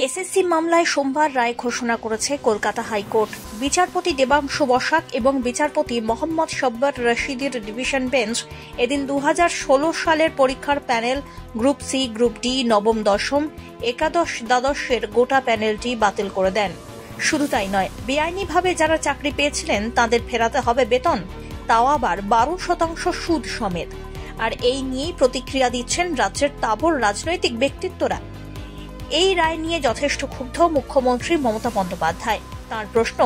SSC মামলায় সোমবার রায় ঘোষণা করেছে কলকাতা হাইকোর্ট। বিচারপতি দেবাংশু বসাক এবং বিচারপতি মোহাম্মদ সব্বর রশিদের ডিভিশন বেঞ্চ এদিন 2016 সালের পরীক্ষার panel group C, group D, নবম, দশম, একাদশ, দ্বাদশের গোটা প্যানেলটি বাতিল করে দেন। শুধু তাই নয়, বেআইনিভাবে যারা চাকরি পেয়েছিলেন তাদের ফেরাতে হবে বেতন, তাও আবার 12% সুদ সমেত। আর এই নিয়েই প্রতিক্রিয়া দিচ্ছেন রাজ্যের তাবড় রাজনৈতিক ব্যক্তিত্বরা। এই রায় নিয়ে যথেষ্ট ক্ষুব্ধ মুখ্যমন্ত্রী মমতা বন্দ্যোপাধ্যায়। তার প্রশ্ন,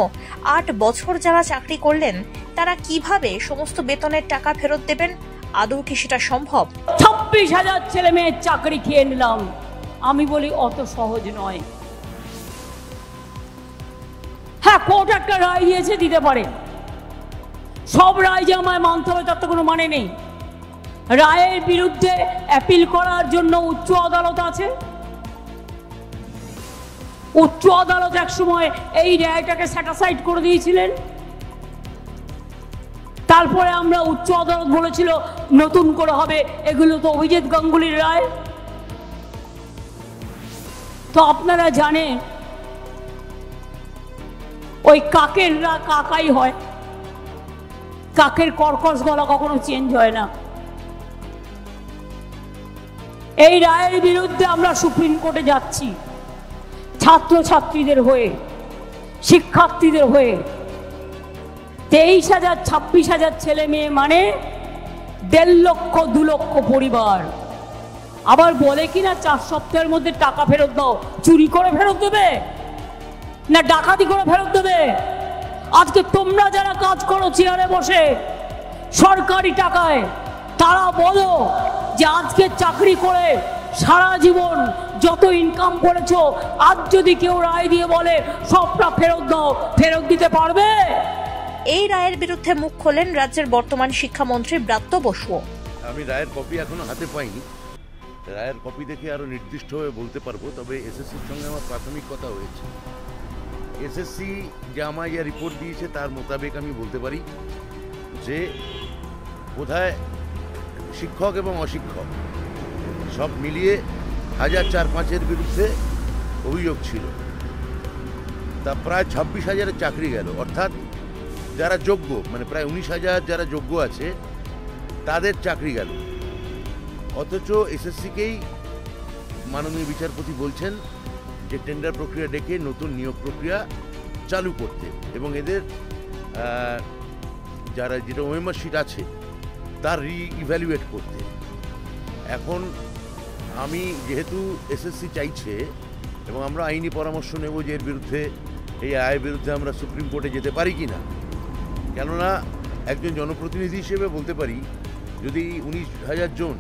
8 বছর যারা চাকরি করলেন তারা কিভাবে সমস্ত বেতনের টাকা ফেরত দেবেন? আদৌ কি সেটা সম্ভব? 26,000 ছেলে মেয়ের চাকরি খেয়ে নিলাম। আমি বলি অত সহজ নয়। হ্যাঁ, কোর্ট একটা রায় দিয়েছে, দিতে পারে। সব রায় যে আমায় মানতে হবে তার তো কোনো মানে নেই। রায়ের বিরুদ্ধে অ্যাপিল করার জন্য উচ্চ আদালত আছে। উচ্চ আদালত একসময় এই রায়টাকে স্যাটিসফাইড করে দিয়েছিলেন। তারপরে আমরা উচ্চ আদালত বলেছিল নতুন করে হবে। এগুলো তো অভিজিৎ গাঙ্গুলির রায়। তো আপনারা জানেন ওই কাকেররা কাকাই হয়, কাকের কর্কশ গলা কখনো চেঞ্জ হয় না। এই রায়ের বিরুদ্ধে আমরা সুপ্রিম কোর্টে যাচ্ছি, ছাত্রছাত্রীদের হয়ে, শিক্ষার্থীদের হয়ে। 23,000 26,000 ছেলে মেয়ে মানে 1.5 লক্ষ 2 লক্ষ পরিবার। আবার বলে কিনা 4 সপ্তাহের মধ্যে টাকা ফেরত দাও। চুরি করে ফেরত দেবে না ডাকাতি করে ফেরত দেবে? আজকে তোমরা যারা কাজ করো চেয়ারে বসে সরকারি টাকায়, তারা বলো যে আজকে চাকরি করে সারা জীবন যত ইনকাম করেছো, আজ যদি কেউ রায় দিয়ে বলে সবটা ফেরত দাও, ফেরত দিতে পারবে? এই রায়ের বিরুদ্ধে মুখ খোলেন রাজ্যের বর্তমান শিক্ষামন্ত্রী ব্রাত্য বসুও। আমি রায়ের কপি এখনো হাতে পাইনি। রায়ের কপি দেখে আরো নির্দিষ্টভাবে বলতে পারবো। তবে এসএসসির সঙ্গে আমার প্রাথমিক কথা হয়েছে। এসএসসি যে আমায় যে রিপোর্ট দিয়েছে তার মোতাবেক আমি বলতে পারি যে বোধহয় শিক্ষক এবং অশিক্ষক সব মিলিয়ে 1,004-5-এর বিরুদ্ধে অভিযোগ ছিল। তা প্রায় 26,000-এর চাকরি গেল। অর্থাৎ যারা যোগ্য, মানে প্রায় 19,000 যারা যোগ্য আছে তাদের চাকরি গেল। অথচ এসএসসিকেই মাননীয় বিচারপতি বলছেন যে টেন্ডার প্রক্রিয়া ডেকে নতুন নিয়োগ প্রক্রিয়া চালু করতে এবং এদের যারা যেটা ওএমআর শিট আছে তার রি-ইভ্যালুয়েট করতে। এখন আমি যেহেতু এসএসসি চাইছে এবং আমরা আইনি পরামর্শ নেব যে এর বিরুদ্ধে, এই রায়ের বিরুদ্ধে আমরা সুপ্রিম কোর্টে যেতে পারি কি না। কেননা একজন জনপ্রতিনিধি হিসেবে বলতে পারি, যদি 19,000 জন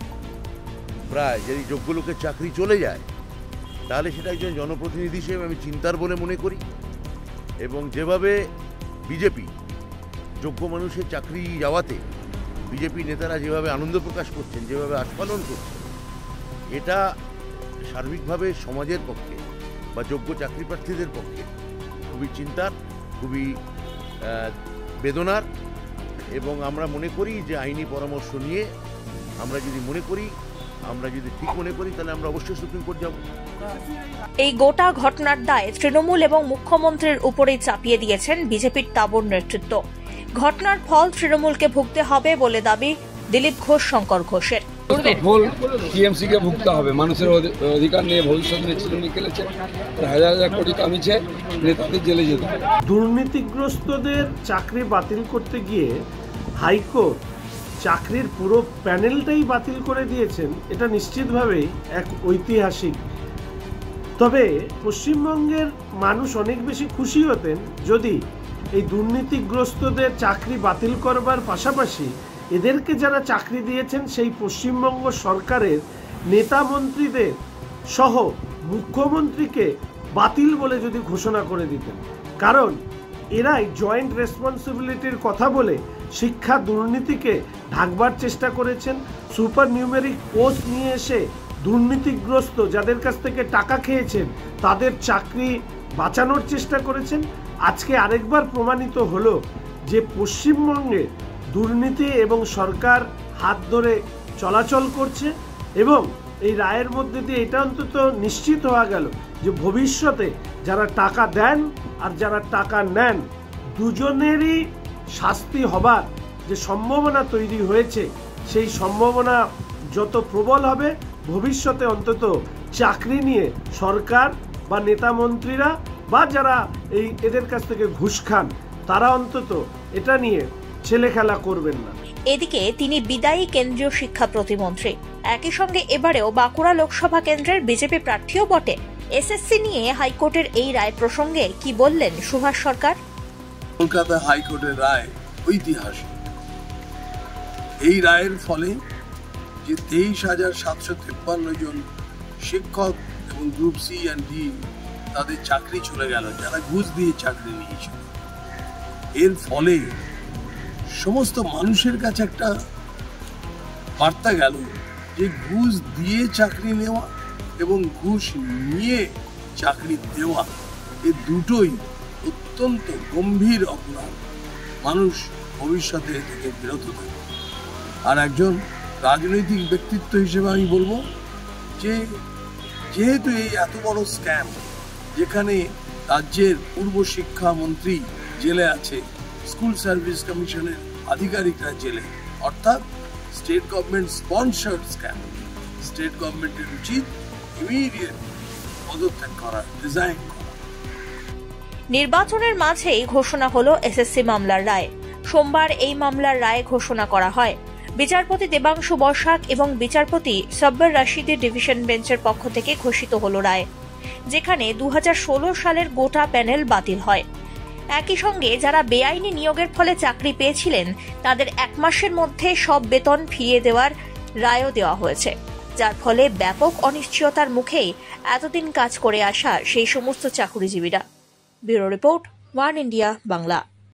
প্রায় যদি যোগ্য লোকের চাকরি চলে যায়, তাহলে সেটা একজন জনপ্রতিনিধি হিসেবে আমি চিন্তার বলে মনে করি। এবং যেভাবে বিজেপি যোগ্য মানুষের চাকরি যাওয়াতে বিজেপি নেতারা যেভাবে আনন্দ প্রকাশ করছেন, যেভাবে আস্ফালন করছেন, এটা সার্বিকভাবে সমাজের পক্ষে বা যোগ্য চাকরি প্রার্থীদের পক্ষে খুবই চিন্তার, খুবই বেদনার। এবং আমরা মনে করি যে আইনি পরামর্শ নিয়ে আমরা যদি ঠিক মনে করি তাহলে আমরা অবশ্যই সুপ্রিম কোর্ট যাব। এই গোটা ঘটনার দায় তৃণমূল এবং মুখ্যমন্ত্রীর উপরেই চাপিয়ে দিয়েছেন বিজেপির তাবড় নেতৃত্ব। ঘটনার ফল তৃণমূলকে ভুগতে হবে বলে দাবি দিলীপ ঘোষ, শঙ্কর ঘোষের। ফল টিএমসিকে ভুগতে হবে। মানুষের অধিকার নিয়ে ভবিষ্যৎ নিয়ে খেলেছে, 1,000 কোটি কামিয়েছে, নেতাদের জেলে যেতে। দুর্নীতিগ্রস্তদের চাকরি বাতিল করতে গিয়ে হাইকোর্ট চাকরির পুরো প্যানেলটাই বাতিল করে দিয়েছেন। এটা নিশ্চিতভাবেই এক ঐতিহাসিক। তবে পশ্চিমবঙ্গের মানুষ অনেক বেশি খুশি হতেন যদি এই দুর্নীতিগ্রস্তদের চাকরি বাতিল করবার পাশাপাশি এদেরকে যারা চাকরি দিয়েছেন সেই পশ্চিমবঙ্গ সরকারের নেতা মন্ত্রীদের সহ মুখ্যমন্ত্রীকে বাতিল বলে যদি ঘোষণা করে দিতেন। কারণ এরাই জয়েন্ট রেসপন্সিবিলিটির কথা বলে শিক্ষা দুর্নীতিকে ঢাকবার চেষ্টা করেছেন। সুপার নিউমেরিক পোস্ট নিয়ে এসে দুর্নীতিগ্রস্ত যাদের কাছ থেকে টাকা খেয়েছেন তাদের চাকরি বাঁচানোর চেষ্টা করেছেন। আজকে আরেকবার প্রমাণিত হলো যে পশ্চিমবঙ্গে দুর্নীতি এবং সরকার হাত ধরে চলাচল করছে। এবং এই রায়ের মধ্যে দিয়ে এটা অন্তত নিশ্চিত হওয়া গেল যে ভবিষ্যতে যারা টাকা দেন আর যারা টাকা নেন দুজনেরই শাস্তি হবার যে সম্ভাবনা তৈরি হয়েছে, সেই সম্ভাবনা যত প্রবল হবে ভবিষ্যতে অন্তত চাকরি নিয়ে সরকার বা নেতা মন্ত্রীরা বা যারা এদের কাছ থেকে ঘুষ খান তারা অন্তত এটা নিয়ে ছেলে খেলা করবেন না। এদিকে তিনি বিদায়ী কেন্দ্রীয় শিক্ষা প্রতিমন্ত্রী। একই সঙ্গে এবারেও বাঁকুড়া লোকসভা কেন্দ্রের বিজেপি প্রার্থীও বটে। এসএসসি নিয়ে হাইকোর্টের এই রায় প্রসঙ্গে কি বললেন সুভাষ সরকার? কলকাতা হাইকোর্টের রায় ঐতিহাসিক। এই রায়ের ফলে যে 23,753 জন শিক্ষক এবং গ্রুপ সি অ্যান্ড ডি তাদের চাকরি চলে গেল, যারা ঘুষ দিয়ে চাকরি নিয়েছিল, এর ফলে সমস্ত মানুষের কাছে একটা বার্তা গেল যে ঘুষ দিয়ে চাকরি নেওয়া এবং ঘুষ নিয়ে চাকরি দেওয়া এই দুটোই অত্যন্ত গম্ভীর অপরাধ। মানুষ ভবিষ্যতে থেকে বিরত থাকে। আর একজন রাজনৈতিক ব্যক্তিত্ব হিসেবে আমি বলবো যে যেহেতু এই এত বড় স্ক্যাম, যেখানে রাজ্যের পূর্ব শিক্ষামন্ত্রী জেলে আছে, স্কুল সার্ভিস কমিশনের আধিকারিকরা জেলে, অর্থাৎ state government sponsored scam, state গভর্নমেন্টের উচিত ইমিডিয়েট পদত্যাগ করা, রিজাইন করা। নির্বাচনের মাঝেই ঘোষণা হলো এসএসসি মামলার রায়। সোমবার এই মামলার রায় ঘোষণা করা হয়। বিচারপতি দেবাংশু বসাক এবং বিচারপতি সব্বর রশিদের ডিভিশন বেঞ্চের পক্ষ থেকে ঘোষিত হলো রায়, যেখানে 2016 সালের গোটা প্যানেল বাতিল হয়। একই সঙ্গে যারা বেআইনি নিয়োগের ফলে চাকরি পেয়েছিলেন তাদের 1 মাসের মধ্যে সব বেতন ফিরিয়ে দেওয়ার রায়ও দেওয়া হয়েছে, যার ফলে ব্যাপক অনিশ্চয়তার মুখেই এতদিন কাজ করে আসা সেই সমস্ত চাকুরিজীবীরা। Bureau report, One India Bangla.